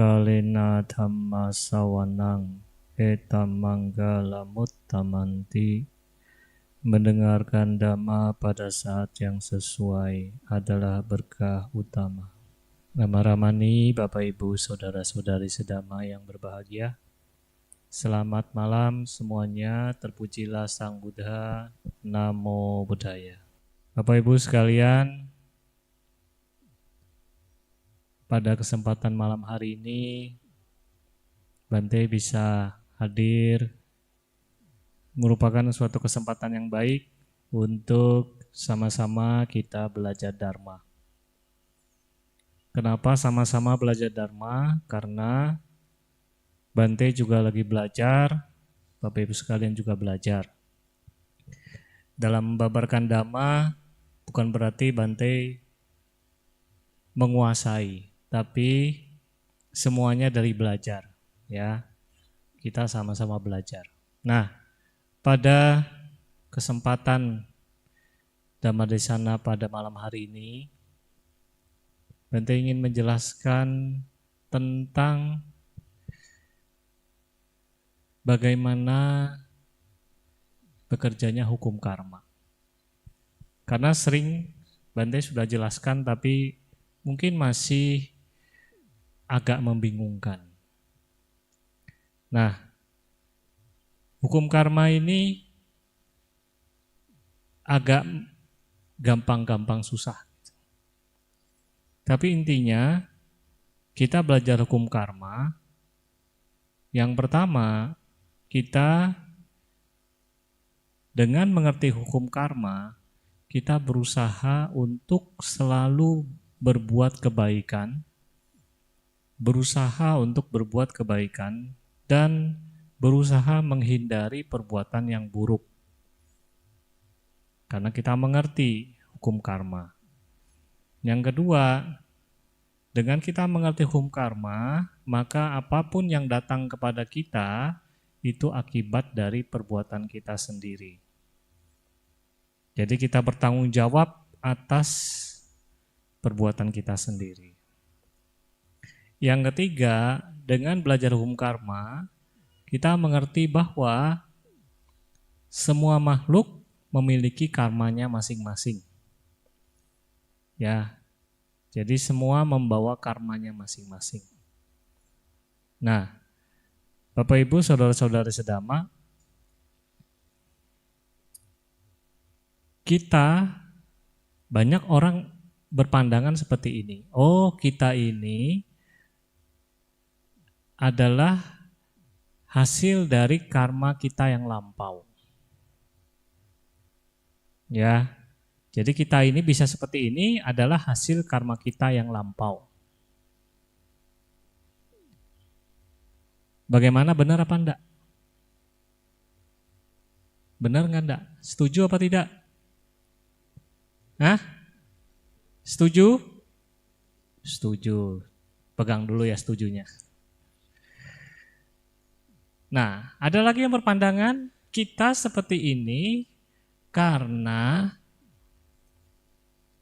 kalena dhamma sawanang etammanggala muttamanti. Mendengarkan dhamma pada saat yang sesuai adalah berkah utama. Rama-ramani, Bapak Ibu, Saudara-saudari sedama yang berbahagia. Selamat malam semuanya, terpujilah Sang Buddha, Namo Buddhaya. Bapak Ibu sekalian, pada kesempatan malam hari ini, Bante bisa hadir, merupakan suatu kesempatan yang baik untuk sama-sama kita belajar Dharma. Kenapa sama-sama belajar Dharma? Karena Bante juga lagi belajar, Bapak Ibu sekalian juga belajar. Dalam membabarkan Dhamma, bukan berarti Bante menguasai, tapi semuanya dari belajar, ya. Kita sama-sama belajar. Nah, pada kesempatan Dhammadesana pada malam hari ini, Bante ingin menjelaskan tentang bagaimana bekerjanya hukum karma. Karena sering Bante sudah jelaskan tapi mungkin masih agak membingungkan. Nah, hukum karma ini agak gampang-gampang susah. Tapi intinya kita belajar hukum karma. Yang pertama, kita dengan mengerti hukum karma, kita berusaha untuk selalu berbuat kebaikan, dan berusaha menghindari perbuatan yang buruk. Karena kita mengerti hukum karma. Yang kedua, dengan kita mengerti hukum karma, maka apapun yang datang kepada kita, itu akibat dari perbuatan kita sendiri. Jadi kita bertanggung jawab atas perbuatan kita sendiri. Yang ketiga, dengan belajar hukum karma, kita mengerti bahwa semua makhluk memiliki karmanya masing-masing. Ya, jadi semua membawa karmanya masing-masing. Nah, Bapak Ibu, saudara-saudari sedama, kita banyak orang berpandangan seperti ini. Oh, kita ini adalah hasil dari karma kita yang lampau. Ya, jadi kita ini bisa seperti ini adalah hasil karma kita yang lampau. Bagaimana, benar apa enggak? Benar enggak enggak? Setuju apa tidak? Hah? Setuju? Setuju. Pegang dulu ya setujunya. Nah, ada lagi yang berpandangan kita seperti ini karena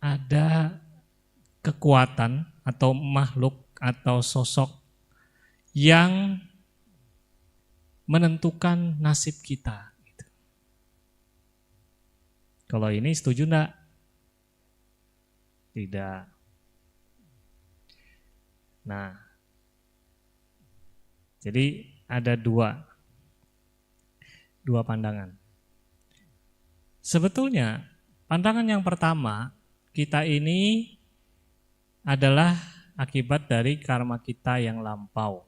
ada kekuatan atau makhluk atau sosok yang menentukan nasib kita. Kalau ini setuju enggak? Tidak. Nah, jadi ada dua pandangan. Sebetulnya pandangan yang pertama, kita ini adalah akibat dari karma kita yang lampau.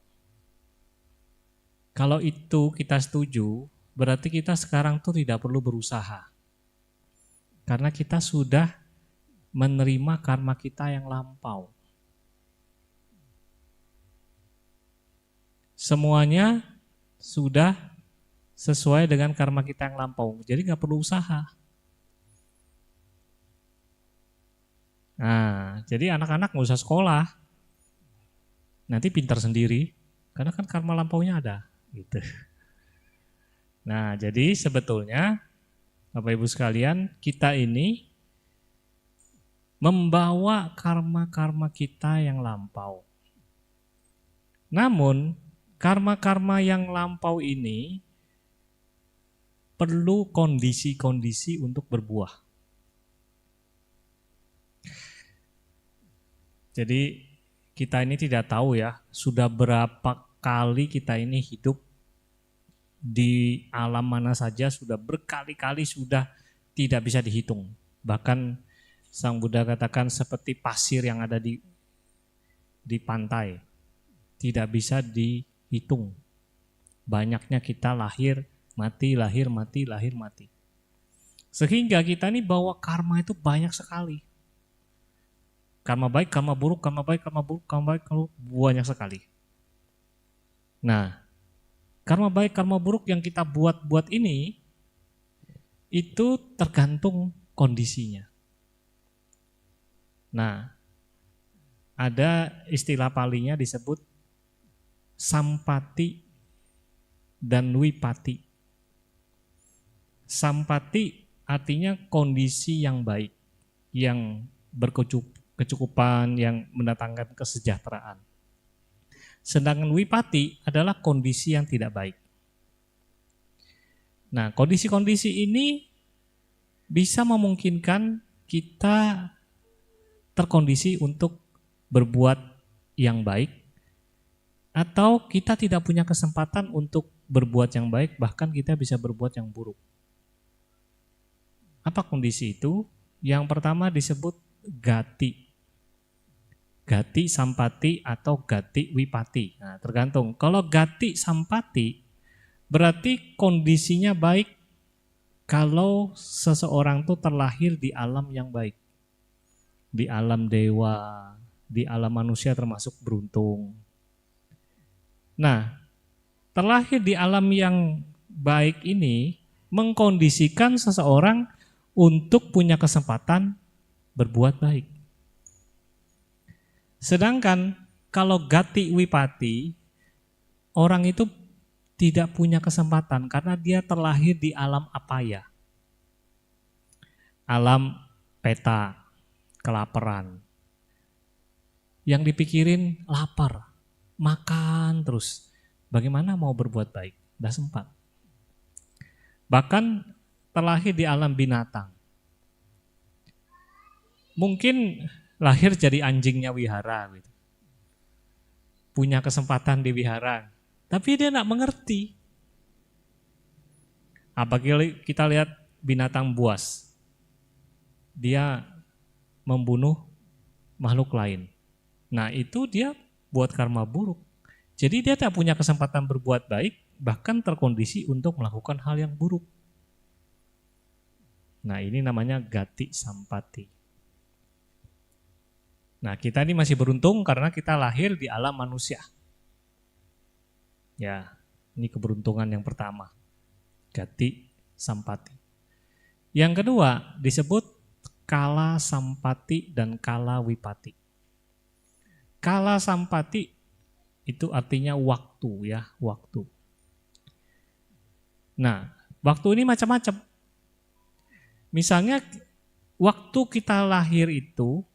Kalau itu kita setuju, berarti kita sekarang tuh tidak perlu berusaha. Karena kita sudah menerima karma kita yang lampau. Semuanya sudah sesuai dengan karma kita yang lampau. Jadi nggak perlu usaha. Nah, jadi anak-anak nggak usah sekolah. Nanti pintar sendiri. Karena kan karma lampaunya ada. Gitu. Nah, jadi sebetulnya Bapak Ibu sekalian, kita ini membawa karma-karma kita yang lampau. Namun karma-karma yang lampau ini perlu kondisi-kondisi untuk berbuah. Jadi kita ini tidak tahu ya, sudah berapa kali kita ini hidup di alam mana saja, sudah berkali-kali, sudah tidak bisa dihitung. Bahkan Sang Buddha katakan seperti pasir yang ada di pantai, tidak bisa dihitung. Banyaknya kita lahir, mati, lahir, mati, lahir, mati. Sehingga kita ini bawa karma itu banyak sekali. Karma baik, karma buruk, karma baik, karma buruk, karma baik, karma buruk, banyak sekali. Nah, karma baik, karma buruk yang kita buat ini, itu tergantung kondisinya. Nah, ada istilah palinya disebut sampati dan wipati. Sampati artinya kondisi yang baik, yang berkecukupan, yang mendatangkan kesejahteraan. Sedangkan wipati adalah kondisi yang tidak baik. Nah, kondisi-kondisi ini bisa memungkinkan kita terkondisi untuk berbuat yang baik, atau kita tidak punya kesempatan untuk berbuat yang baik, bahkan kita bisa berbuat yang buruk. Apa kondisi itu? Yang pertama disebut gati. Gati sampati atau gati wipati. Nah, tergantung. Kalau gati sampati berarti kondisinya baik kalau seseorang tuh terlahir di alam yang baik. Di alam dewa, di alam manusia termasuk beruntung. Nah, terlahir di alam yang baik ini mengkondisikan seseorang untuk punya kesempatan berbuat baik. Sedangkan kalau gati wipati, orang itu tidak punya kesempatan karena dia terlahir di alam apaya. Alam peta, kelaparan. Yang dipikirin lapar, makan terus. Bagaimana mau berbuat baik? Tidak sempat. Bahkan terlahir di alam binatang. Mungkin lahir jadi anjingnya wihara. Gitu. Punya kesempatan di wihara. Tapi dia tidak mengerti. Apalagi kita lihat binatang buas. Dia membunuh makhluk lain. Nah itu dia buat karma buruk. Jadi dia tak punya kesempatan berbuat baik, bahkan terkondisi untuk melakukan hal yang buruk. Nah ini namanya gati sampati. Nah kita ini masih beruntung karena kita lahir di alam manusia. Ya, ini keberuntungan yang pertama. Gati sampati. Yang kedua disebut kala sampati dan kala wipati. Kala sampati itu artinya waktu ya, waktu. Nah, waktu ini macam-macam. Misalnya waktu kita lahir itu,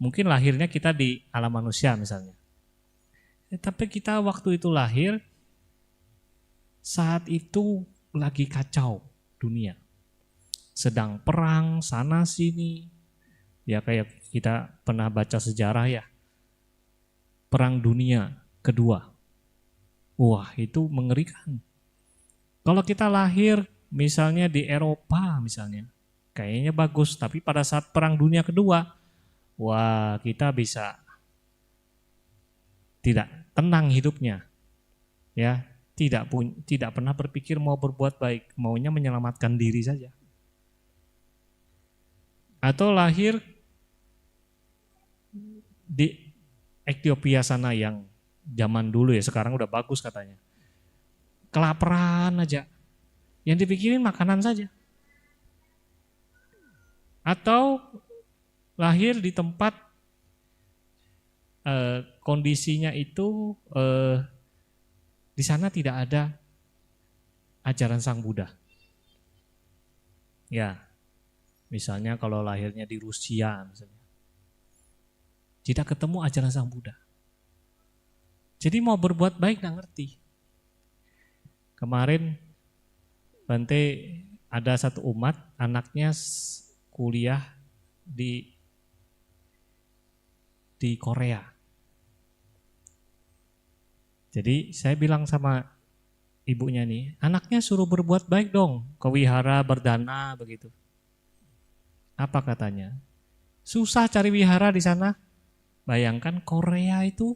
mungkin lahirnya kita di alam manusia misalnya. Tapi kita waktu itu lahir, saat itu lagi kacau dunia. Sedang perang sana sini. Ya kayak kita pernah baca sejarah ya. Perang dunia kedua. Wah itu mengerikan. Kalau kita lahir misalnya di Eropa misalnya. Kayaknya bagus. Tapi pada saat perang dunia kedua. Wah kita bisa tidak tenang hidupnya. Ya, tidak pernah berpikir mau berbuat baik. Maunya menyelamatkan diri saja. Atau lahir di Ethiopia sana yang zaman dulu ya, sekarang udah bagus katanya. Kelaparan aja. Yang dipikirin makanan saja. Atau lahir di tempat kondisinya itu di sana tidak ada ajaran Sang Buddha. Ya, misalnya kalau lahirnya di Rusia misalnya. Tidak ketemu ajaran Sang Buddha. Jadi mau berbuat baik nggak ngerti. Kemarin Bante ada satu umat, anaknya kuliah di Korea. Jadi saya bilang sama ibunya nih, anaknya suruh berbuat baik dong, ke wihara berdana begitu. Apa katanya? Susah cari wihara di sana. Bayangkan Korea itu,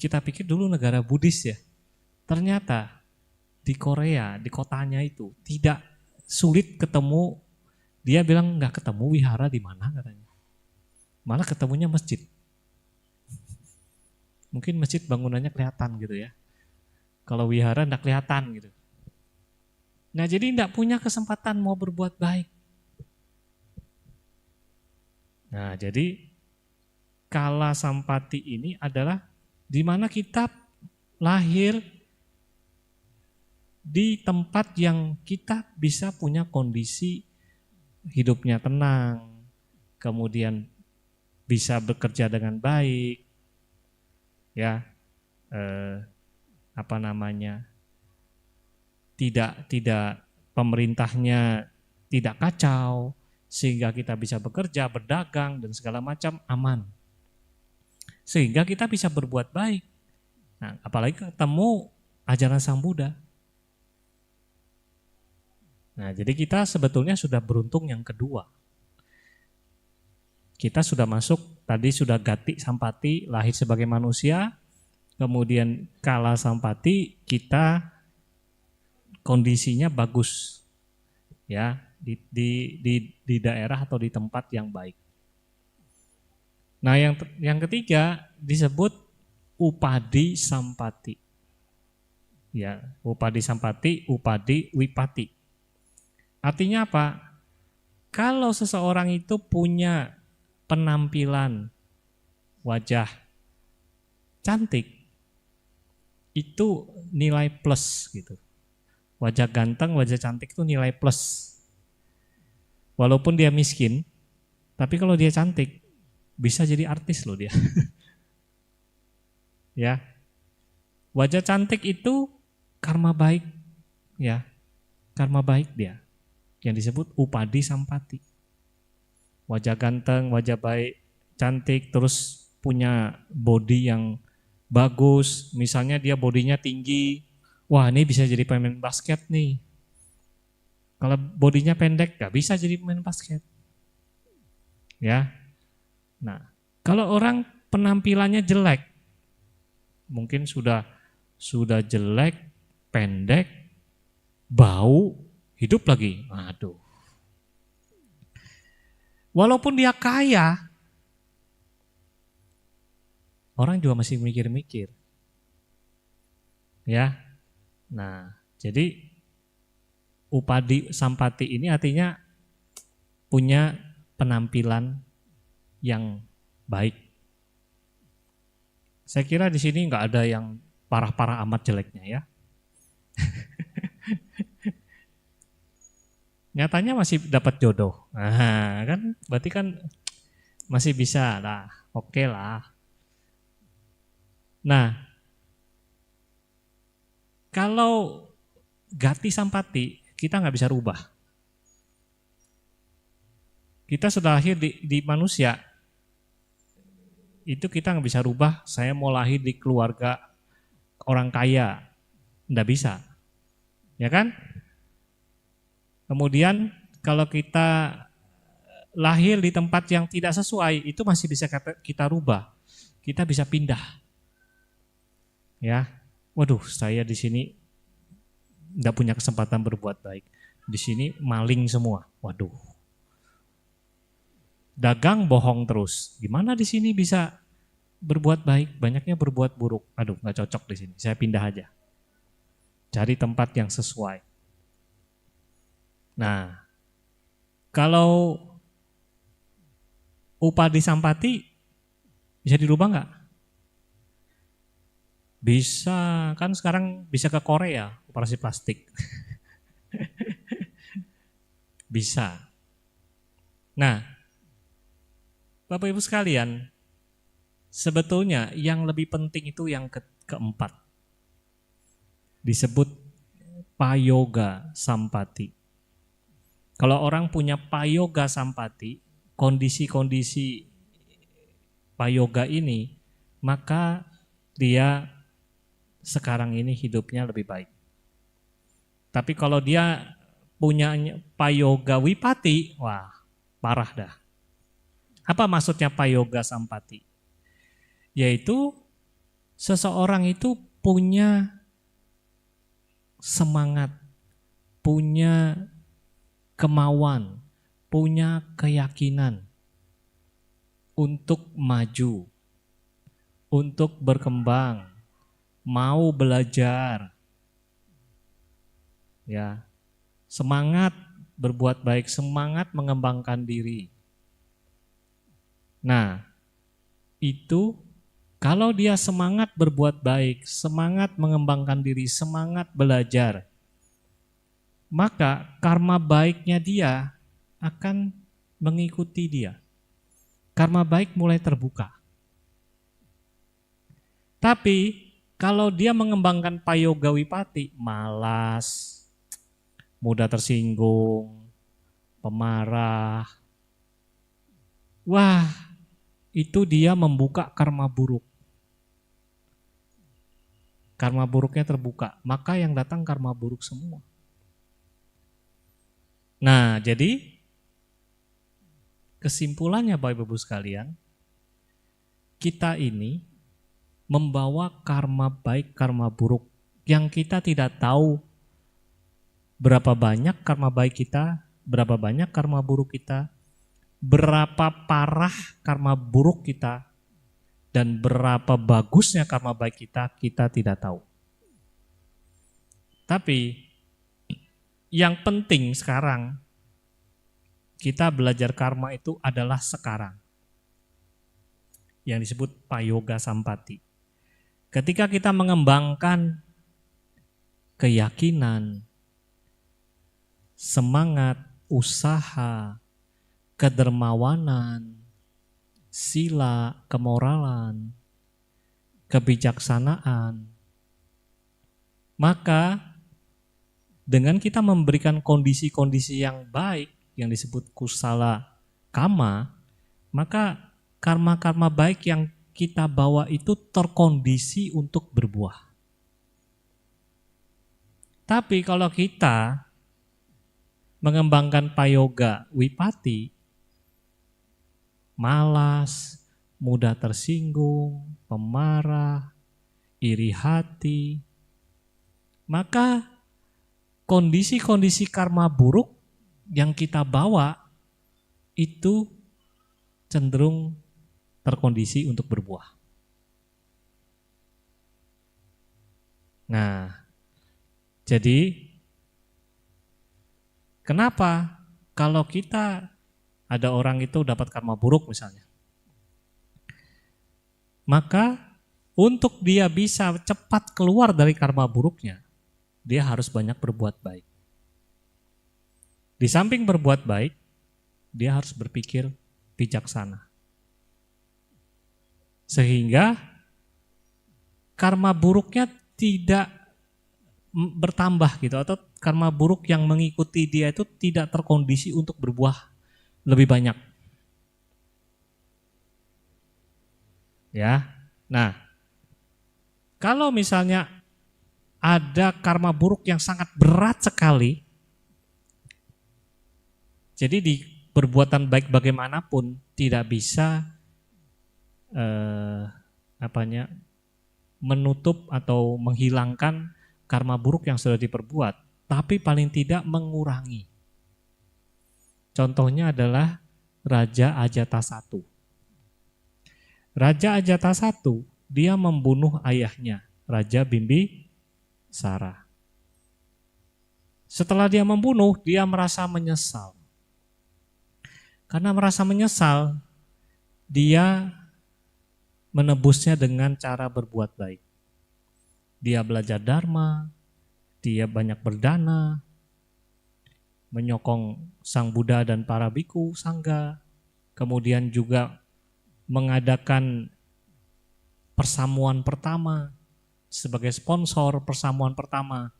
kita pikir dulu negara Buddhis ya. Ternyata di Korea, di kotanya itu tidak sulit ketemu. Dia bilang nggak ketemu wihara di mana katanya. Malah ketemunya masjid. Mungkin masjid bangunannya kelihatan gitu ya. Kalau wihara enggak kelihatan gitu. Nah jadi enggak punya kesempatan mau berbuat baik. Nah jadi kala sampati ini adalah di mana kita lahir di tempat yang kita bisa punya kondisi hidupnya tenang, kemudian bisa bekerja dengan baik, ya, tidak pemerintahnya tidak kacau, sehingga kita bisa bekerja, berdagang dan segala macam aman, sehingga kita bisa berbuat baik. Nah, apalagi ketemu ajaran Sang Buddha. Nah, jadi kita sebetulnya sudah beruntung yang kedua. Kita sudah masuk, tadi sudah gati sampati, lahir sebagai manusia, kemudian kala sampati kita kondisinya bagus, ya di daerah atau di tempat yang baik. Nah, yang ketiga disebut upadi sampati, ya upadi sampati, upadi wipati. Artinya apa? Kalau seseorang itu punya penampilan wajah cantik, itu nilai plus gitu. Wajah ganteng, wajah cantik itu nilai plus. Walaupun dia miskin, tapi kalau dia cantik, bisa jadi artis loh dia. Ya. Wajah cantik itu karma baik, ya. Karma baik dia. Yang disebut upadi sampati. Wajah ganteng, wajah baik, cantik, terus punya body yang bagus, misalnya dia bodinya tinggi, wah ini bisa jadi pemain basket nih. Kalau bodinya pendek gak bisa jadi pemain basket. Ya. Nah, kalau orang penampilannya jelek, mungkin sudah jelek, pendek, bau, hidup lagi. Aduh. Walaupun dia kaya, orang juga masih mikir-mikir. Ya. Nah, jadi upadi sampati ini artinya punya penampilan yang baik. Saya kira di sini nggak ada yang parah-parah amat jeleknya ya. Nyatanya masih dapat jodoh. Nah, kan berarti kan masih bisa lah, oke lah. Nah, kalau gati sampati kita nggak bisa rubah. Kita sudah lahir di manusia, itu kita nggak bisa rubah. Saya mau lahir di keluarga orang kaya, nggak bisa, ya kan? Kemudian kalau kita lahir di tempat yang tidak sesuai, itu masih bisa kita rubah. Kita bisa pindah. Ya, waduh, saya di sini nggak punya kesempatan berbuat baik. Di sini maling semua. Waduh. Dagang bohong terus. Gimana di sini bisa berbuat baik? Banyaknya berbuat buruk. Aduh, nggak cocok di sini. Saya pindah aja. Cari tempat yang sesuai. Nah, kalau upadi sampati bisa dirubah nggak? Bisa, kan sekarang bisa ke Korea operasi plastik. Bisa. Nah, Bapak Ibu sekalian, sebetulnya yang lebih penting itu yang keempat. Disebut payoga sampati. Kalau orang punya payoga sampati, kondisi-kondisi payoga ini, maka dia sekarang ini hidupnya lebih baik. Tapi kalau dia punya payoga wipati, wah parah dah. Apa maksudnya payoga sampati? Yaitu seseorang itu punya semangat, punya kemauan, punya keyakinan untuk maju, untuk berkembang, mau belajar, ya, semangat berbuat baik, semangat mengembangkan diri. Nah, itu kalau dia semangat berbuat baik, semangat mengembangkan diri, semangat belajar, maka karma baiknya dia akan mengikuti dia. Karma baik mulai terbuka. Tapi kalau dia mengembangkan payoga wipati, malas, mudah tersinggung, pemarah, wah itu dia membuka karma buruk. Karma buruknya terbuka, maka yang datang karma buruk semua. Nah, jadi kesimpulannya Bapak Ibu sekalian, kita ini membawa karma baik, karma buruk yang kita tidak tahu berapa banyak karma baik kita, berapa banyak karma buruk kita, berapa parah karma buruk kita, dan berapa bagusnya karma baik kita tidak tahu. Tapi yang penting sekarang, kita belajar karma itu adalah sekarang. Yang disebut payoga sampati. Ketika kita mengembangkan keyakinan, semangat, usaha, kedermawanan, sila, kemoralan, kebijaksanaan, maka dengan kita memberikan kondisi-kondisi yang baik yang disebut kusala kama, maka karma-karma baik yang kita bawa itu terkondisi untuk berbuah. Tapi kalau kita mengembangkan payoga wipati, malas, mudah tersinggung, pemarah, iri hati, maka kondisi-kondisi karma buruk yang kita bawa itu cenderung terkondisi untuk berbuah. Nah, jadi kenapa kalau kita ada orang itu dapat karma buruk misalnya, maka untuk dia bisa cepat keluar dari karma buruknya, dia harus banyak berbuat baik. Di samping berbuat baik, dia harus berpikir bijaksana. Sehingga karma buruknya tidak bertambah gitu, atau karma buruk yang mengikuti dia itu tidak terkondisi untuk berbuah lebih banyak. Ya. Nah, kalau misalnya ada karma buruk yang sangat berat sekali, jadi di perbuatan baik bagaimanapun tidak bisa menutup atau menghilangkan karma buruk yang sudah diperbuat, tapi paling tidak mengurangi. Contohnya adalah Raja Ajatasattu. Raja Ajatasattu, dia membunuh ayahnya, Raja Bimbisara. Setelah dia membunuh, dia merasa menyesal. Karena merasa menyesal, dia menebusnya dengan cara berbuat baik. Dia belajar dharma, dia banyak berdana, menyokong Sang Buddha dan para biku, sangga, kemudian juga mengadakan persamuan pertama, sebagai sponsor persamuan pertama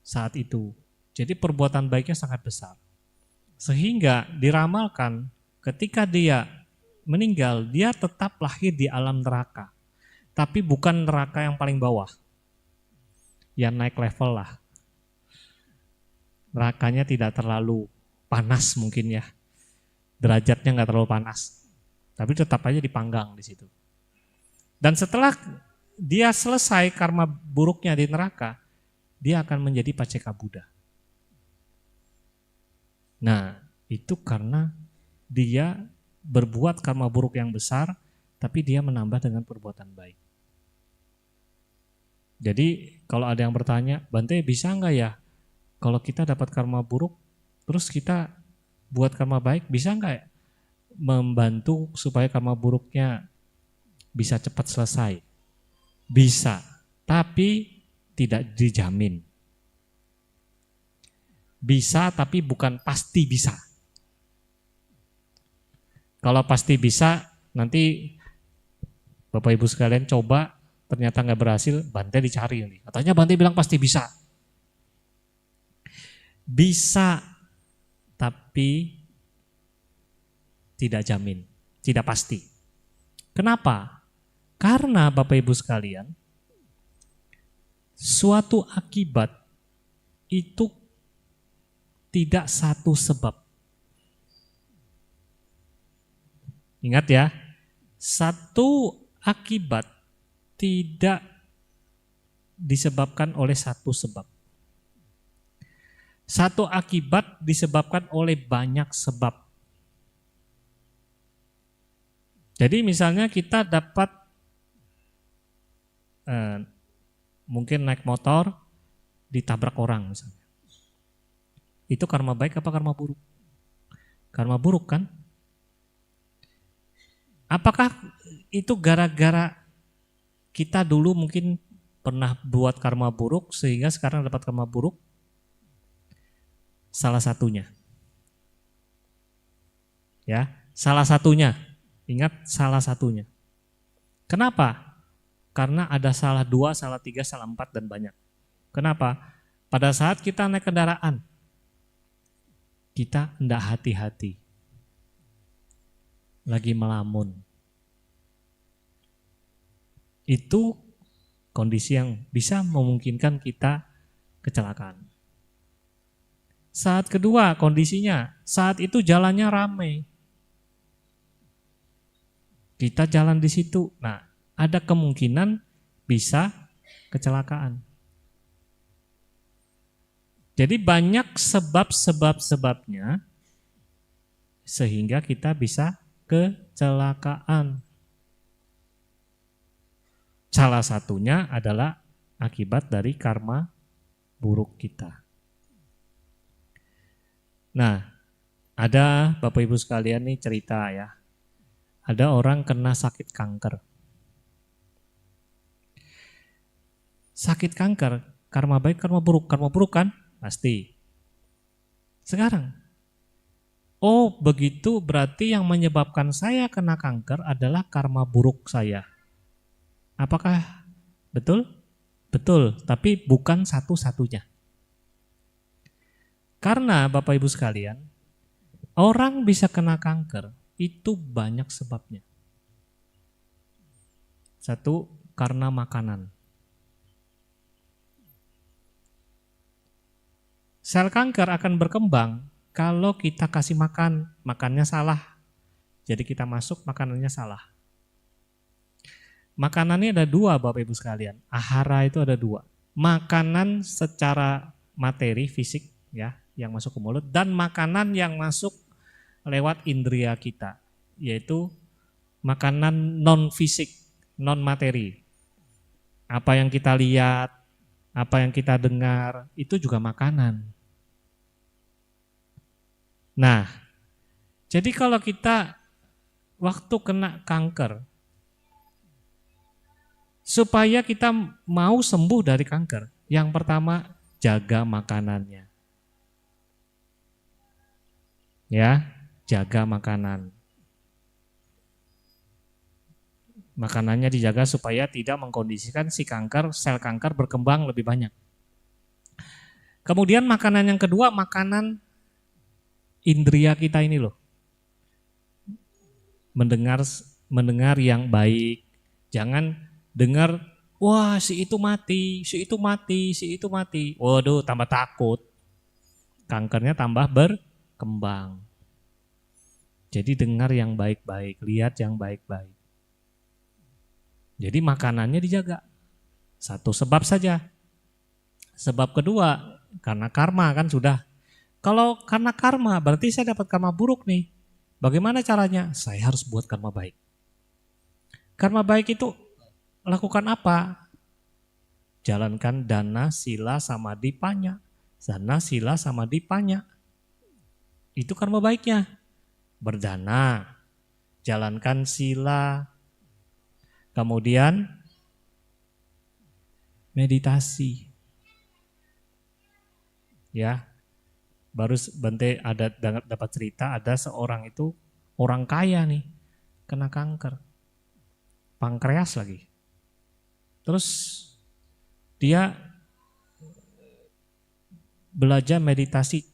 saat itu. Jadi perbuatan baiknya sangat besar. Sehingga diramalkan ketika dia meninggal, dia tetap lahir di alam neraka. Tapi bukan neraka yang paling bawah. Yang naik level lah. Nerakanya tidak terlalu panas mungkin ya. Derajatnya nggak terlalu panas. Tapi tetap aja dipanggang di situ. Dan setelah dia selesai karma buruknya di neraka, dia akan menjadi Paceka Buddha. Nah, itu karena dia berbuat karma buruk yang besar, tapi dia menambah dengan perbuatan baik. Jadi kalau ada yang bertanya, Bante bisa nggak ya kalau kita dapat karma buruk, terus kita buat karma baik, bisa nggak ya membantu supaya karma buruknya bisa cepat selesai? Bisa, tapi tidak dijamin. Bisa, tapi bukan pasti bisa. Kalau pasti bisa, nanti Bapak Ibu sekalian coba, ternyata nggak berhasil, Bante dicari nih. Katanya Bante bilang pasti bisa. Bisa, tapi tidak jamin, tidak pasti. Kenapa? Karena Bapak Ibu sekalian, suatu akibat itu tidak satu sebab. Ingat ya, satu akibat tidak disebabkan oleh satu sebab. Satu akibat disebabkan oleh banyak sebab. Jadi misalnya kita dapat mungkin naik motor ditabrak orang misalnya. Itu karma baik apa karma buruk? Karma buruk kan? Apakah itu gara-gara kita dulu mungkin pernah buat karma buruk sehingga sekarang dapat karma buruk? Salah satunya. Ya, salah satunya. Ingat, salah satunya. Kenapa? Karena ada salah 2, salah 3, salah 4 dan banyak. Kenapa? Pada saat kita naik kendaraan, kita hendak hati-hati. Lagi melamun. Itu kondisi yang bisa memungkinkan kita kecelakaan. Saat kedua kondisinya, saat itu jalannya ramai. Kita jalan di situ, nah ada kemungkinan bisa kecelakaan. Jadi banyak sebabnya sehingga kita bisa kecelakaan. Salah satunya adalah akibat dari karma buruk kita. Nah, ada Bapak Ibu sekalian nih cerita ya. Ada orang kena sakit kanker. Sakit kanker, karma baik, karma buruk. Karma buruk kan? Pasti. Sekarang, oh begitu berarti yang menyebabkan saya kena kanker adalah karma buruk saya. Apakah betul? Betul, tapi bukan satu-satunya. Karena Bapak Ibu sekalian, orang bisa kena kanker itu banyak sebabnya. Satu, karena makanan. Sel kanker akan berkembang kalau kita kasih makan, makannya salah. Jadi kita masuk, makanannya salah. Makanannya ada 2 Bapak Ibu sekalian. Ahara itu ada 2. Makanan secara materi, fisik ya, yang masuk ke mulut, dan makanan yang masuk lewat indera kita, yaitu makanan non-fisik, non-materi. Apa yang kita lihat, apa yang kita dengar, itu juga makanan. Nah, jadi kalau kita waktu kena kanker, supaya kita mau sembuh dari kanker, yang pertama jaga makanannya. Ya, jaga makanan. Makanannya dijaga supaya tidak mengkondisikan si kanker, sel kanker berkembang lebih banyak. Kemudian makanan yang kedua, makanan indria kita ini loh. Mendengar yang baik. Jangan dengar, wah si itu mati, si itu mati, si itu mati. Waduh, tambah takut. Kankernya tambah berkembang. Jadi dengar yang baik-baik, lihat yang baik-baik. Jadi makanannya dijaga. Satu sebab saja. Sebab kedua, karena karma kan sudah. Kalau karena karma, berarti saya dapat karma buruk nih. Bagaimana caranya? Saya harus buat karma baik. Karma baik itu lakukan apa? Jalankan dana, sila, samadhi, panya. Dana, sila, samadhi, panya. Itu karma baiknya. Berdana, jalankan sila, kemudian meditasi. Ya, baru Bante ada dapat cerita ada seorang itu orang kaya nih, kena kanker, pankreas lagi. Terus dia belajar meditasi,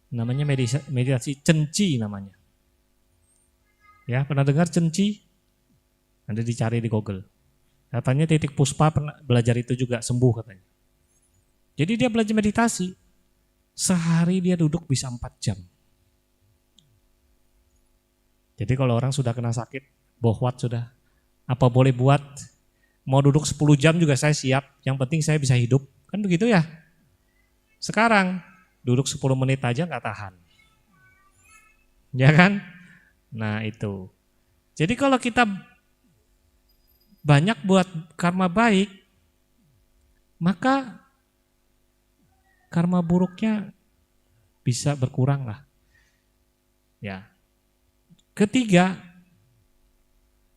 namanya meditasi cenci namanya. Ya, pernah dengar cenci? Nanti dicari di Google. Katanya Titik Puspa pernah belajar itu juga, sembuh katanya. Jadi dia belajar meditasi. Sehari dia duduk bisa 4 jam. Jadi kalau orang sudah kena sakit, bohwat sudah. Apa boleh buat? Mau duduk 10 jam juga saya siap. Yang penting saya bisa hidup. Kan begitu ya? Sekarang duduk 10 menit aja gak tahan. Ya kan? Nah itu. Jadi kalau kita banyak buat karma baik, maka karma buruknya bisa berkurang lah. Ya. Ketiga,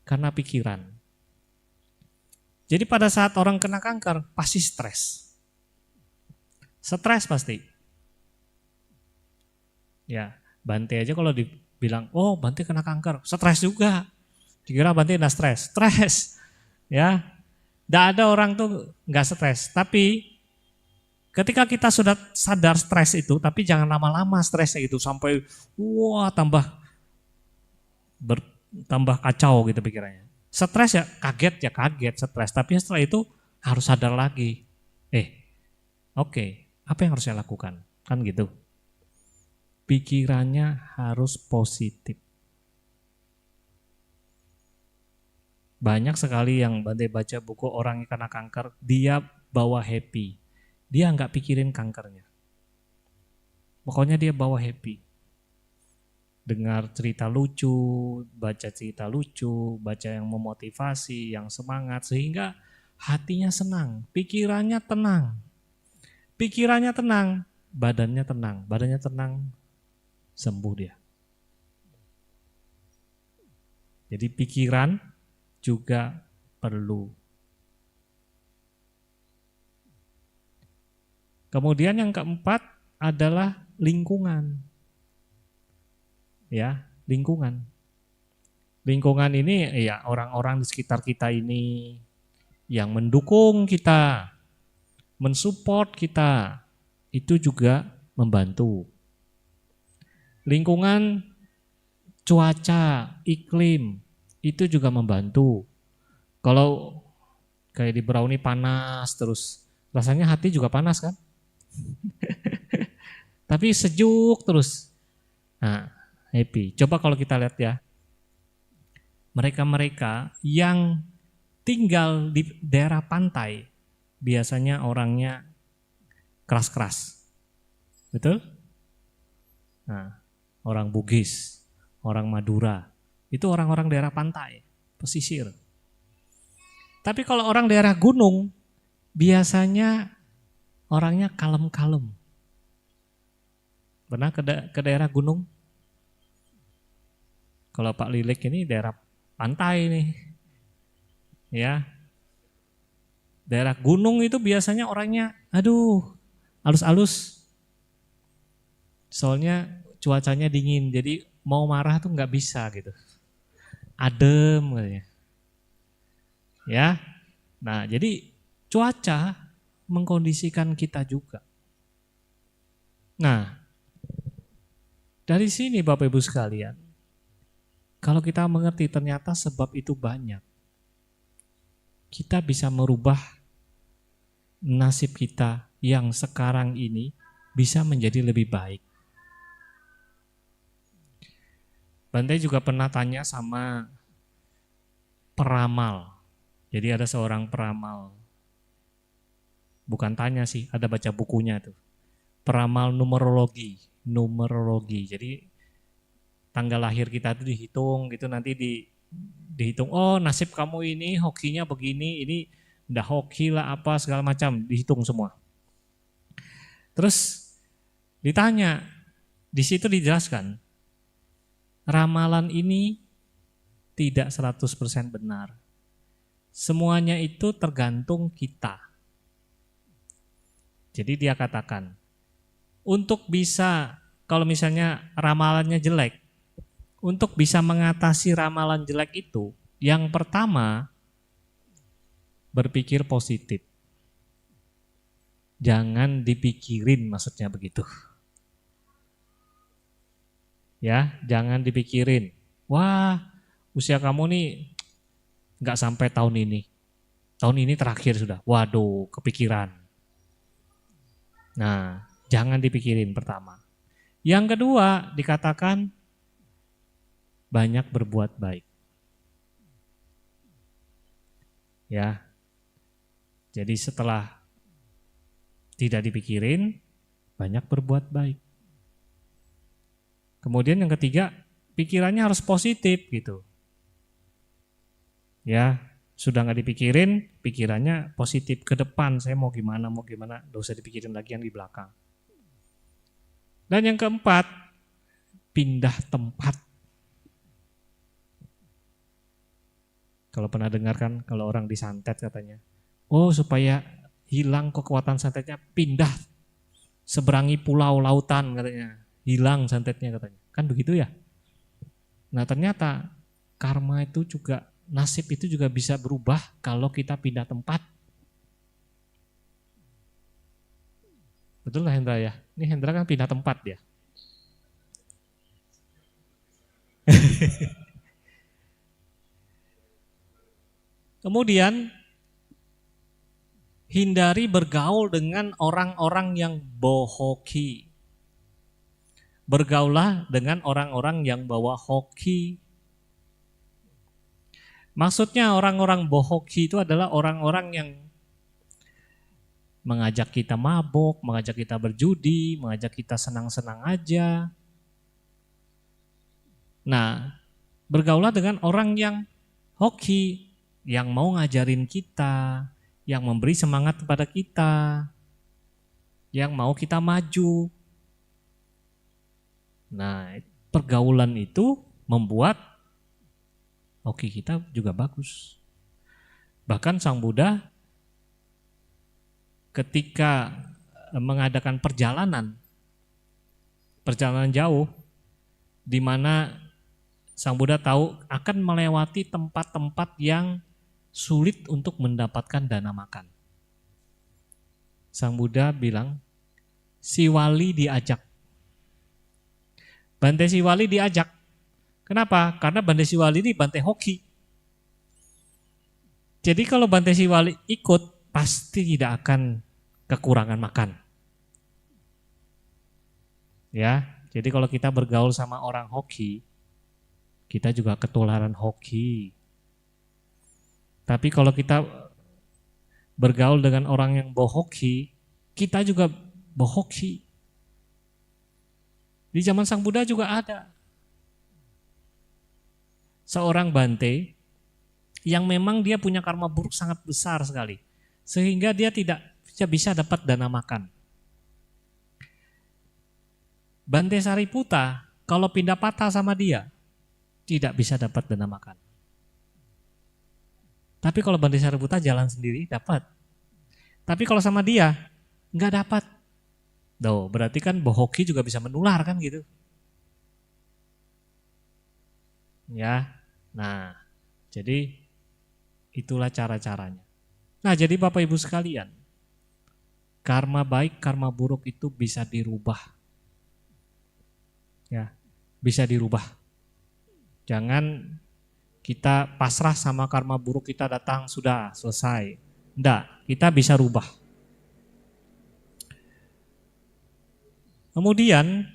karena pikiran. Jadi pada saat orang kena kanker, pasti stres. Stres pasti. Ya, Bante aja kalau dibilang, oh Bante kena kanker, stres juga. Dikira Bante kena stres. Stres. Ya, tidak ada orang tuh nggak stres. Tapi ketika kita sudah sadar stres itu, tapi jangan lama-lama stresnya itu sampai wah tambah kacau gitu pikirannya. Stres ya kaget stres. Tapi setelah itu harus sadar lagi. Oke, apa yang harus saya lakukan? Kan gitu. Pikirannya harus positif. Banyak sekali yang Bante baca buku orang yang kena kanker, dia bawa happy. Dia nggak pikirin kankernya. Pokoknya dia bawa happy. Dengar cerita lucu, baca cerita lucu, baca yang memotivasi, yang semangat, sehingga hatinya senang, pikirannya tenang. Pikirannya tenang, badannya tenang, sembuh dia. Jadi pikiran juga perlu. Kemudian yang keempat adalah lingkungan. Ya, lingkungan. Lingkungan ini ya orang-orang di sekitar kita ini yang mendukung kita, mensupport kita, itu juga membantu. Lingkungan, cuaca, iklim, itu juga membantu. Kalau kayak di Berau ini panas terus, rasanya hati juga panas kan? Tapi sejuk terus. Nah, happy. Coba kalau kita lihat ya, mereka-mereka yang tinggal di daerah pantai, biasanya orangnya keras-keras. Betul? Nah, orang Bugis, orang Madura, itu orang-orang daerah pantai, pesisir. Tapi kalau orang daerah gunung, biasanya orangnya kalem-kalem. Pernah ke daerah gunung? Kalau Pak Lilik ini daerah pantai nih, ya. Daerah gunung itu biasanya orangnya, aduh, halus-halus. Soalnya cuacanya dingin, jadi mau marah tuh nggak bisa gitu. Adem katanya. Ya. Nah, jadi cuaca mengkondisikan kita juga. Nah, dari sini Bapak Ibu sekalian, kalau kita mengerti ternyata sebab itu banyak, kita bisa merubah nasib kita yang sekarang ini bisa menjadi lebih baik. Bante juga pernah tanya sama peramal. Jadi ada seorang peramal. Bukan tanya sih, ada baca bukunya tuh. Peramal numerologi. Jadi tanggal lahir kita itu dihitung gitu, nanti dihitung, oh nasib kamu ini hokinya begini, ini udah hoki lah apa segala macam, dihitung semua. Terus ditanya, di situ dijelaskan, ramalan ini tidak 100% benar. Semuanya itu tergantung kita. Jadi dia katakan, untuk bisa, kalau misalnya ramalannya jelek, untuk bisa mengatasi ramalan jelek itu, yang pertama, berpikir positif. Jangan dipikirin, maksudnya begitu. Ya, jangan dipikirin. Wah, usia kamu nih nggak sampai tahun ini. Tahun ini terakhir sudah. Waduh, kepikiran. Nah, jangan dipikirin pertama. Yang kedua, dikatakan banyak berbuat baik. Ya. Jadi setelah tidak dipikirin, banyak berbuat baik. Kemudian yang ketiga, pikirannya harus positif gitu. Ya, sudah nggak dipikirin, pikirannya positif ke depan. Saya mau gimana, nggak usah dipikirin lagi yang di belakang. Dan yang keempat, pindah tempat. Kalau pernah dengar kan, kalau orang disantet katanya, oh supaya hilang kekuatan santetnya, pindah seberangi pulau lautan katanya, hilang santetnya katanya. Kan begitu ya? Nah ternyata karma itu juga, nasib itu juga bisa berubah kalau kita pindah tempat. Betul lah Hendra ya? Ini Hendra kan pindah tempat ya. Kemudian hindari bergaul dengan orang-orang yang bohoki. Bergaulah dengan orang-orang yang bawa hoki. Maksudnya orang-orang bohoki itu adalah orang-orang yang mengajak kita mabok, mengajak kita berjudi, mengajak kita senang-senang aja. Nah, bergaulah dengan orang yang hoki, yang mau ngajarin kita, yang memberi semangat kepada kita, yang mau kita maju. Nah, pergaulan itu membuat hoki kita juga bagus. Bahkan Sang Buddha ketika mengadakan perjalanan jauh, di mana Sang Buddha tahu akan melewati tempat-tempat yang sulit untuk mendapatkan dana makan. Sang Buddha bilang, si wali diajak. Bante Siwali diajak. Kenapa? Karena Bante Siwali ini Bante hoki. Jadi kalau Bante Siwali ikut, pasti tidak akan kekurangan makan. Ya, jadi kalau kita bergaul sama orang hoki, kita juga ketularan hoki. Tapi kalau kita bergaul dengan orang yang bohoki, kita juga bohoki. Di zaman Sang Buddha juga ada seorang Bante yang memang dia punya karma buruk sangat besar sekali, sehingga dia tidak bisa dapat dana makan. Bante Sariputta kalau pindah patah sama dia, tidak bisa dapat dana makan. Tapi kalau Bante Sariputta jalan sendiri dapat. Tapi kalau sama dia nggak dapat. Tuh, berarti kan bohoki juga bisa menular kan gitu. Ya. Nah, jadi Itulah cara-caranya. Nah, jadi Bapak Ibu sekalian, karma baik, karma buruk itu bisa dirubah. Ya, bisa dirubah. Jangan kita pasrah sama karma buruk kita datang, sudah selesai. Enggak, kita bisa rubah. Kemudian,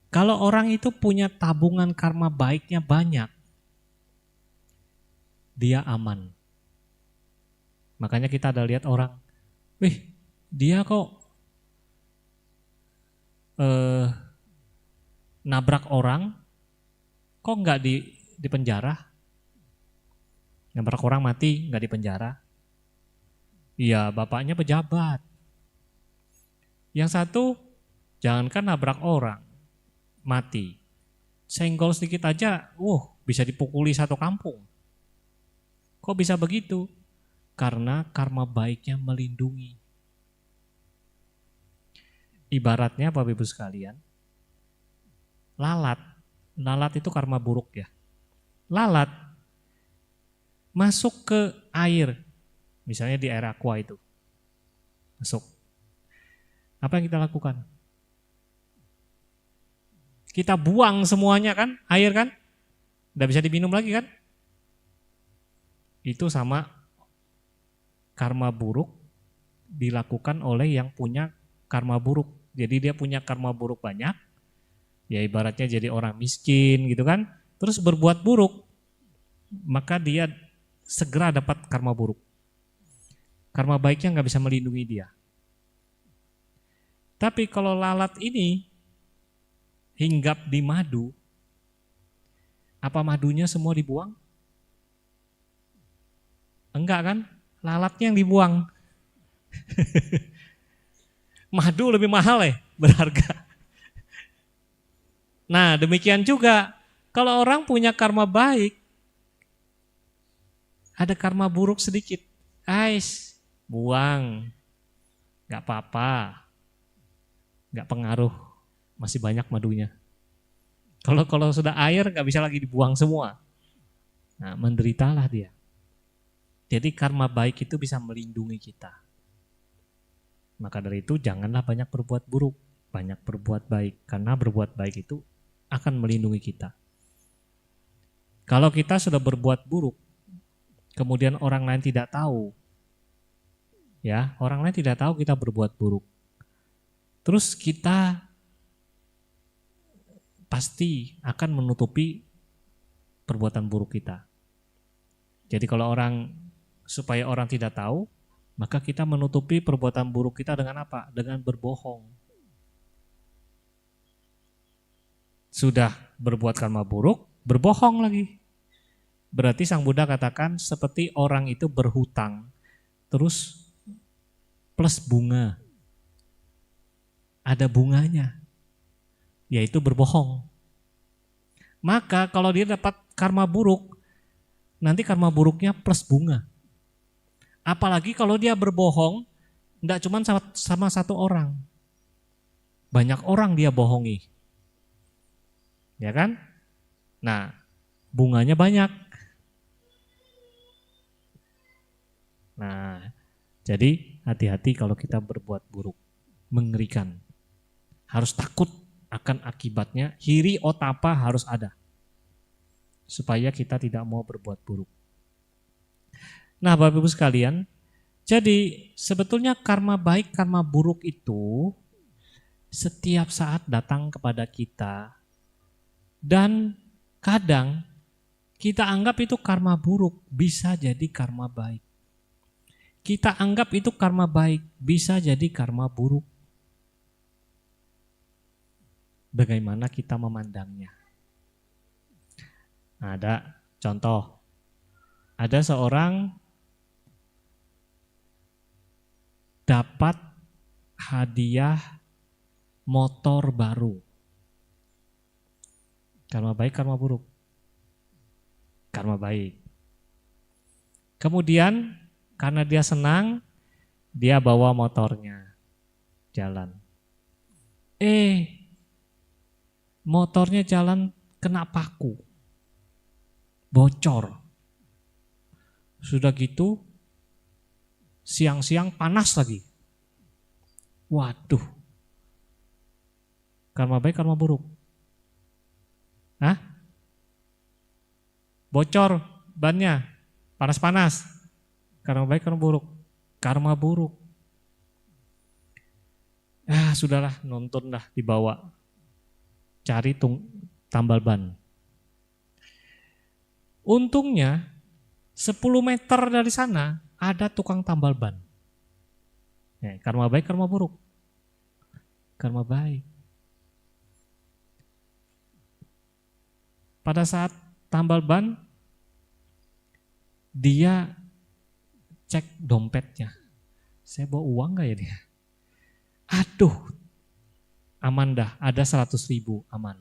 kalau orang itu punya tabungan karma baiknya banyak, dia aman. Makanya kita ada lihat orang, dia kok nabrak orang, kok nggak di penjara? Nabrak orang mati nggak di penjara? Iya, bapaknya pejabat. Yang satu, jangankan nabrak orang, mati. Senggol sedikit aja, bisa dipukuli satu kampung. Kok bisa begitu? Karena karma baiknya melindungi. Ibaratnya Bapak Ibu sekalian, lalat itu karma buruk ya. Lalat masuk ke air, misalnya di air aqua itu, masuk. Apa yang kita lakukan? Kita buang semuanya kan, air kan, udah bisa diminum lagi kan? Itu sama karma buruk dilakukan oleh yang punya karma buruk. Jadi dia punya karma buruk banyak, ya ibaratnya jadi orang miskin gitu kan, terus berbuat buruk, maka dia segera dapat karma buruk. Karma baiknya nggak bisa melindungi dia. Tapi kalau lalat ini hinggap di madu, apa madunya semua dibuang? Enggak kan? Lalatnya yang dibuang. Madu lebih mahal berharga. Nah, demikian juga kalau orang punya karma baik, ada karma buruk sedikit, buang, gak apa-apa, gak pengaruh, masih banyak madunya. Kalau sudah air gak bisa lagi dibuang semua, nah menderitalah dia. Jadi karma baik itu bisa melindungi kita. Maka dari itu janganlah banyak berbuat buruk, banyak berbuat baik, karena berbuat baik itu akan melindungi kita. Kalau kita sudah berbuat buruk, kemudian orang lain tidak tahu, ya, orang lain tidak tahu kita berbuat buruk. Terus kita pasti akan menutupi perbuatan buruk kita. Jadi kalau supaya orang tidak tahu, maka kita menutupi perbuatan buruk kita dengan apa? Dengan berbohong. Sudah berbuat karma buruk, berbohong lagi. Berarti Sang Buddha katakan seperti orang itu berhutang, terus plus bunga. Ada bunganya, yaitu berbohong. Maka kalau dia dapat karma buruk, nanti karma buruknya plus bunga. Apalagi kalau dia berbohong, tidak cuma sama satu orang. Banyak orang dia bohongi. Ya kan? Nah, bunganya banyak. Nah, jadi hati-hati kalau kita berbuat buruk. Mengerikan. Harus takut akan akibatnya. Hiri otapa harus ada. Supaya kita tidak mau berbuat buruk. Nah, Bapak Ibu sekalian, jadi sebetulnya karma baik, karma buruk itu setiap saat datang kepada kita dan kadang kita anggap itu karma buruk, bisa jadi karma baik. Kita anggap itu karma baik, bisa jadi karma buruk. Bagaimana kita memandangnya? Ada contoh, ada seorang dapat hadiah motor baru. Karma baik, karma buruk? Karma baik. Kemudian karena dia senang, dia bawa motornya jalan. Motornya jalan kena paku, bocor. Sudah gitu, siang-siang panas lagi. Waduh, karma baik, karma buruk. Hah? Bocor bannya, panas-panas. Karma baik, karma buruk. Karma buruk. Sudahlah, nonton dah, dibawa. Cari tambal ban. Untungnya 10 meter dari sana ada tukang tambal ban. Karma baik, karma buruk. Karma baik. Pada saat tambal ban, dia cek dompetnya. Saya bawa uang gak ya dia? Aduh, aman dah, ada 100.000, aman.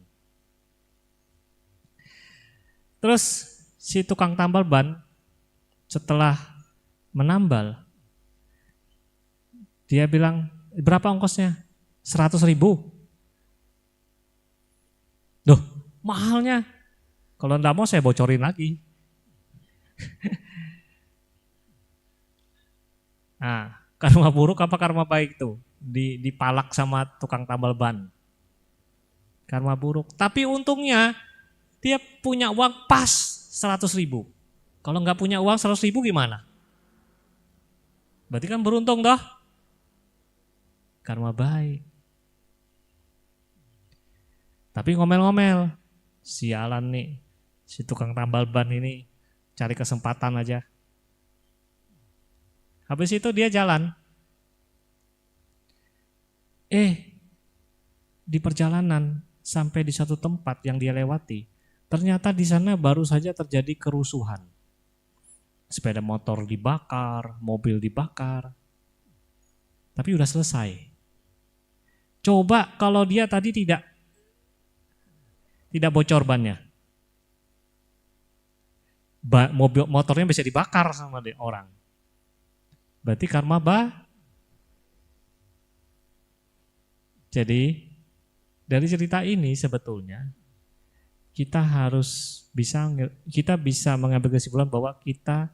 Terus si tukang tambal ban setelah menambal, dia bilang, berapa ongkosnya? 100.000. Duh, mahalnya. Kalau enggak mau saya bocorin lagi. Nah, karma buruk apa karma baik tuh? Dipalak sama tukang tambal ban. Karma buruk. Tapi untungnya dia punya uang pas 100.000. Kalau enggak punya uang 100.000 gimana? Berarti kan beruntung dah. Karma baik. Tapi ngomel-ngomel. Sialan nih. Si tukang tambal ban ini cari kesempatan aja. Habis itu dia jalan. Di perjalanan sampai di satu tempat yang dia lewati, ternyata di sana baru saja terjadi kerusuhan. Sepeda motor dibakar, mobil dibakar. Tapi udah selesai. Coba kalau dia tadi tidak bocor bannya. Mobil motornya bisa dibakar sama orang. Berarti karma Jadi dari cerita ini sebetulnya kita bisa mengambil kesimpulan bahwa kita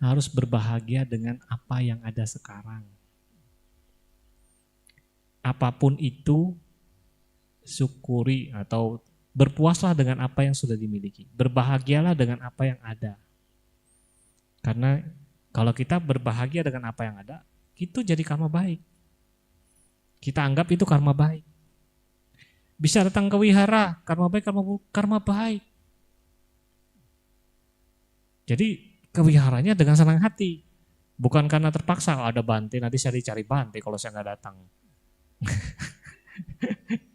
harus berbahagia dengan apa yang ada sekarang. Apapun itu, syukuri atau berpuaslah dengan apa yang sudah dimiliki. Berbahagialah dengan apa yang ada. Karena kalau kita berbahagia dengan apa yang ada, itu jadi karma baik. Kita anggap itu karma baik. Bisa datang ke wihara, karma baik, karma baik. Jadi ke wiharanya dengan senang hati. Bukan karena terpaksa, ada Bante, nanti saya dicari Bante kalau saya nggak datang.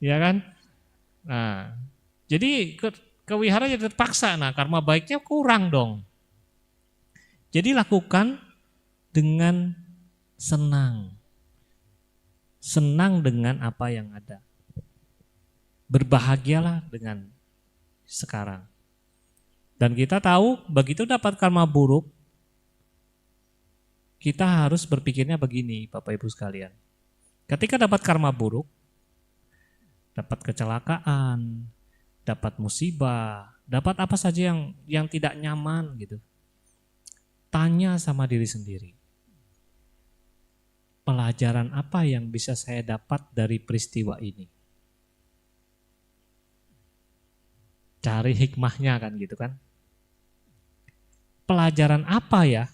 Ya kan? Nah, jadi ke wihara jadi terpaksa, nah karma baiknya kurang dong. Jadi lakukan dengan senang. Senang dengan apa yang ada. Berbahagialah dengan sekarang. Dan kita tahu begitu dapat karma buruk, kita harus berpikirnya begini Bapak Ibu sekalian. Ketika dapat karma buruk, dapat kecelakaan, dapat musibah, dapat apa saja yang tidak nyaman gitu. Tanya sama diri sendiri. Pelajaran apa yang bisa saya dapat dari peristiwa ini? Cari hikmahnya kan gitu kan. Pelajaran apa ya?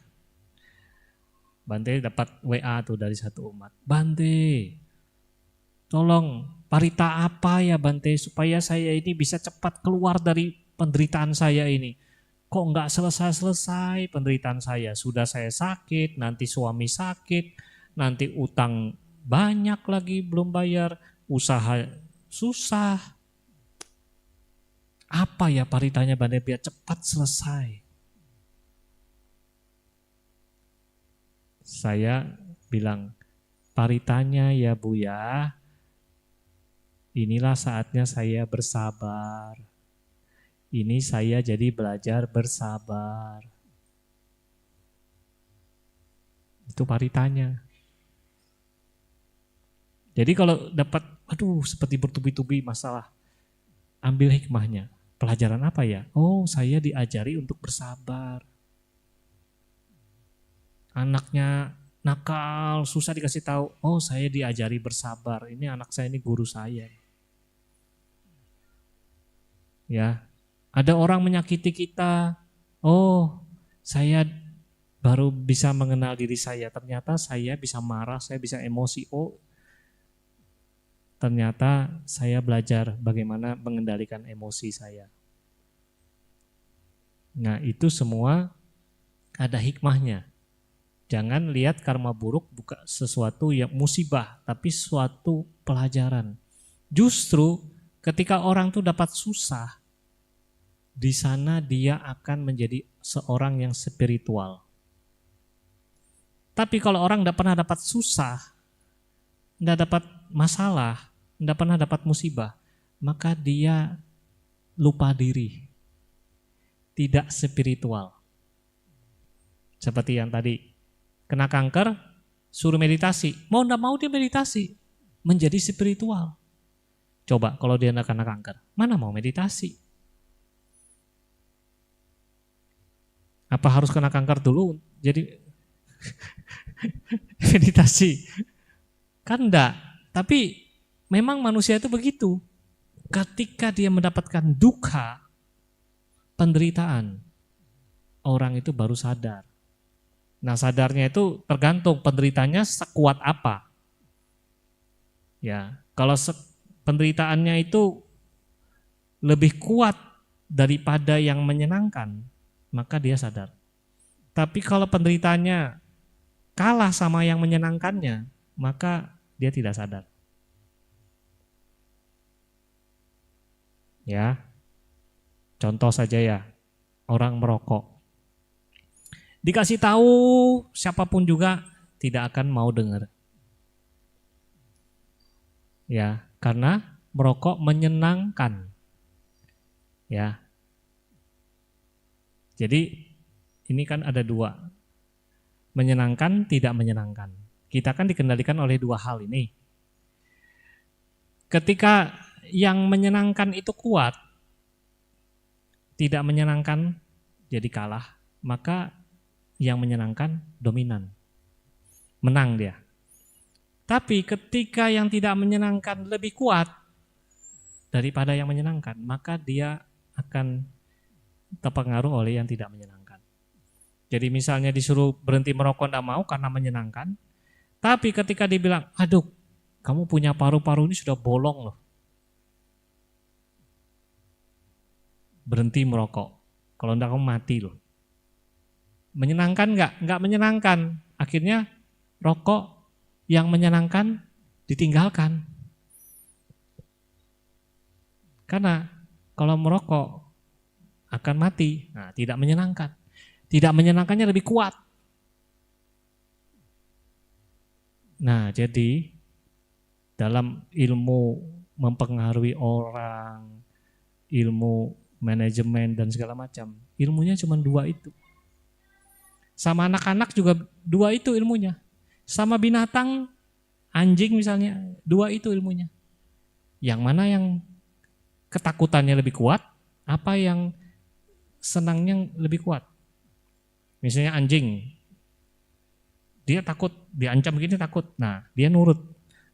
Bante dapat WA tuh dari satu umat. Bante, tolong parita apa ya Bante supaya saya ini bisa cepat keluar dari penderitaan saya ini. Kok enggak selesai-selesai penderitaan saya? Sudah saya sakit, nanti suami sakit, nanti utang banyak lagi belum bayar, usaha susah. Apa ya paritanya Bante biar cepat selesai? Saya bilang, paritanya ya Bu ya, inilah saatnya saya bersabar. Ini saya jadi belajar bersabar. Itu paritanya. Jadi kalau dapat, seperti bertubi-tubi masalah, ambil hikmahnya. Pelajaran apa ya? Oh, saya diajari untuk bersabar. anaknya nakal, susah dikasih tahu. Oh, saya diajari bersabar. Ini anak saya, ini guru saya. Ya, ada orang menyakiti kita. Oh, saya baru bisa mengenal diri saya. Ternyata saya bisa marah, saya bisa emosi. Oh, ternyata saya belajar bagaimana mengendalikan emosi saya. Nah, itu semua ada hikmahnya. Jangan lihat karma buruk bukan sesuatu yang musibah, tapi suatu pelajaran. Justru ketika orang tuh dapat susah, di sana dia akan menjadi seorang yang spiritual. Tapi kalau orang tidak pernah dapat susah, tidak dapat masalah, tidak pernah dapat musibah, maka dia lupa diri, tidak spiritual. Seperti yang tadi, kena kanker, suruh meditasi. Mau tidak mau dia meditasi, menjadi spiritual. Coba kalau dia tidak kena kanker, mana mau meditasi? Apa harus kena kanker dulu jadi meditasi? Kan enggak, tapi memang manusia itu begitu. Ketika dia mendapatkan duka, penderitaan, orang itu baru sadar. Nah, sadarnya itu tergantung penderitanya sekuat apa. Ya, kalau penderitaannya itu lebih kuat daripada yang menyenangkan, maka dia sadar. Tapi kalau penderitaannya kalah sama yang menyenangkannya, maka dia tidak sadar. Ya, contoh saja ya, orang merokok. Dikasih tahu siapapun juga tidak akan mau dengar. Ya, karena merokok menyenangkan. Ya. Jadi ini kan ada dua. Menyenangkan, tidak menyenangkan. Kita kan dikendalikan oleh dua hal ini. Ketika yang menyenangkan itu kuat, tidak menyenangkan jadi kalah, maka yang menyenangkan dominan, menang dia. Tapi ketika yang tidak menyenangkan lebih kuat daripada yang menyenangkan, maka dia akan terpengaruh oleh yang tidak menyenangkan. Jadi misalnya disuruh berhenti merokok tidak mau karena menyenangkan, tapi ketika dibilang, aduh kamu punya paru-paru ini sudah bolong loh, berhenti merokok, kalau tidak kamu mati loh. Menyenangkan enggak? Enggak menyenangkan. Akhirnya rokok yang menyenangkan ditinggalkan. Karena kalau merokok akan mati. Nah, tidak menyenangkan. Tidak menyenangkannya lebih kuat. Nah, jadi dalam ilmu mempengaruhi orang, ilmu manajemen dan segala macam, ilmunya cuma dua itu. Sama anak-anak juga dua itu ilmunya. Sama binatang, anjing misalnya, dua itu ilmunya. Yang mana yang ketakutannya lebih kuat, apa yang senangnya lebih kuat. Misalnya anjing, dia takut, diancam begini takut, nah dia nurut.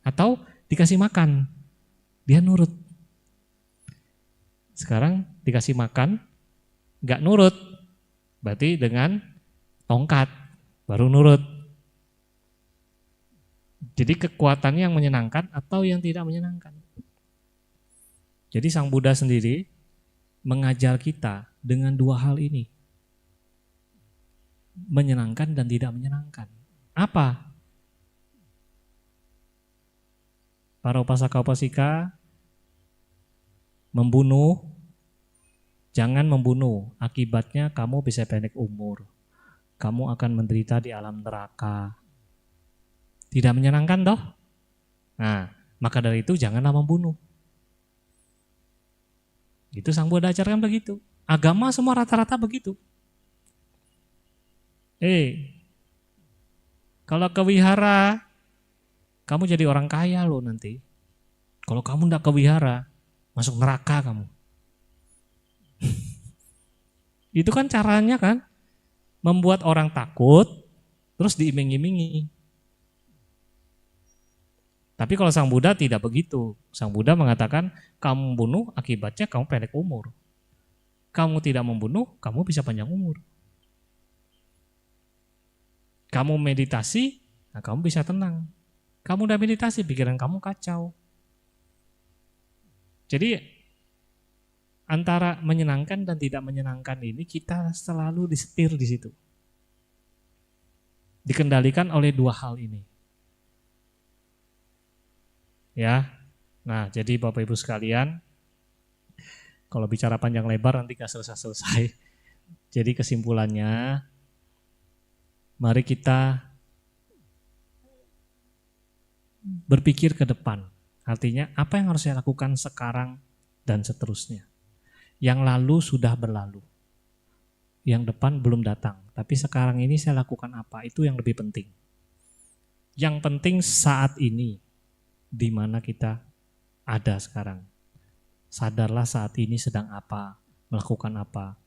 Atau dikasih makan, dia nurut. Sekarang dikasih makan, gak nurut, berarti dengan tongkat, baru nurut. Jadi kekuatannya yang menyenangkan atau yang tidak menyenangkan. Jadi Sang Buddha sendiri mengajar kita dengan dua hal ini. Menyenangkan dan tidak menyenangkan. Apa? Para upasaka-upasika membunuh, jangan membunuh. Akibatnya kamu bisa pendek umur. Kamu akan menderita di alam neraka. Tidak menyenangkan toh? Nah, maka dari itu janganlah membunuh. Itu Sang Buddha ajarkan begitu. Agama semua rata-rata begitu. Kalau ke wihara, kamu jadi orang kaya loh nanti. Kalau kamu tidak ke wihara, masuk neraka kamu. Itu kan caranya kan? Membuat orang takut, terus diiming-imingi. Tapi kalau Sang Buddha tidak begitu. Sang Buddha mengatakan, kamu membunuh akibatnya kamu pendek umur. Kamu tidak membunuh, kamu bisa panjang umur. Kamu meditasi, nah kamu bisa tenang. Kamu udah meditasi, pikiran kamu kacau. Jadi antara menyenangkan dan tidak menyenangkan ini kita selalu disetir di situ. Dikendalikan oleh dua hal ini. Ya. Nah, jadi Bapak Ibu sekalian, kalau bicara panjang lebar nanti gak selesai-selesai. Jadi kesimpulannya, mari kita berpikir ke depan. Artinya apa yang harus saya lakukan sekarang dan seterusnya. Yang lalu sudah berlalu. Yang depan belum datang. Tapi sekarang ini saya lakukan apa, itu yang lebih penting. Yang penting saat ini, di mana kita ada sekarang. Sadarlah saat ini sedang apa, melakukan apa.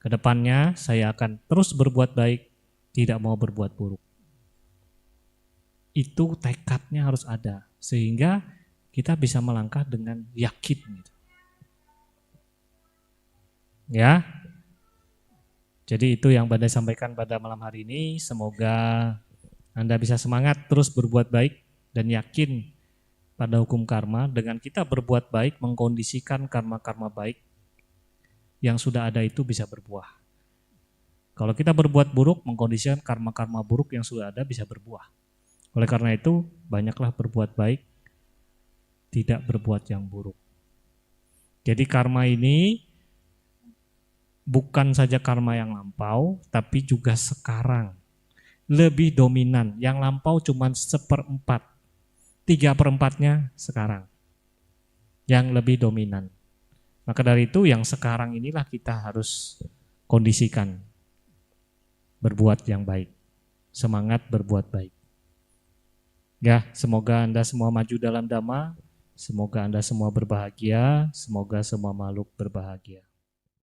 Kedepannya saya akan terus berbuat baik, tidak mau berbuat buruk. Itu tekadnya harus ada, sehingga kita bisa melangkah dengan yakin. Gitu. Ya, jadi itu yang Banda sampaikan pada malam hari ini. Semoga Anda bisa semangat terus berbuat baik dan yakin pada hukum karma. Dengan kita berbuat baik, mengkondisikan karma-karma baik yang sudah ada itu bisa berbuah. Kalau kita berbuat buruk, mengkondisikan karma-karma buruk yang sudah ada bisa berbuah. Oleh karena itu, banyaklah berbuat baik, tidak berbuat yang buruk. Jadi karma ini bukan saja karma yang lampau, tapi juga sekarang. Lebih dominan, yang lampau cuma 1/4. 3/4-nya sekarang. Yang lebih dominan. Maka dari itu yang sekarang inilah kita harus kondisikan. Berbuat yang baik. Semangat berbuat baik. Ya, semoga Anda semua maju dalam Dhamma. Semoga Anda semua berbahagia. Semoga semua makhluk berbahagia.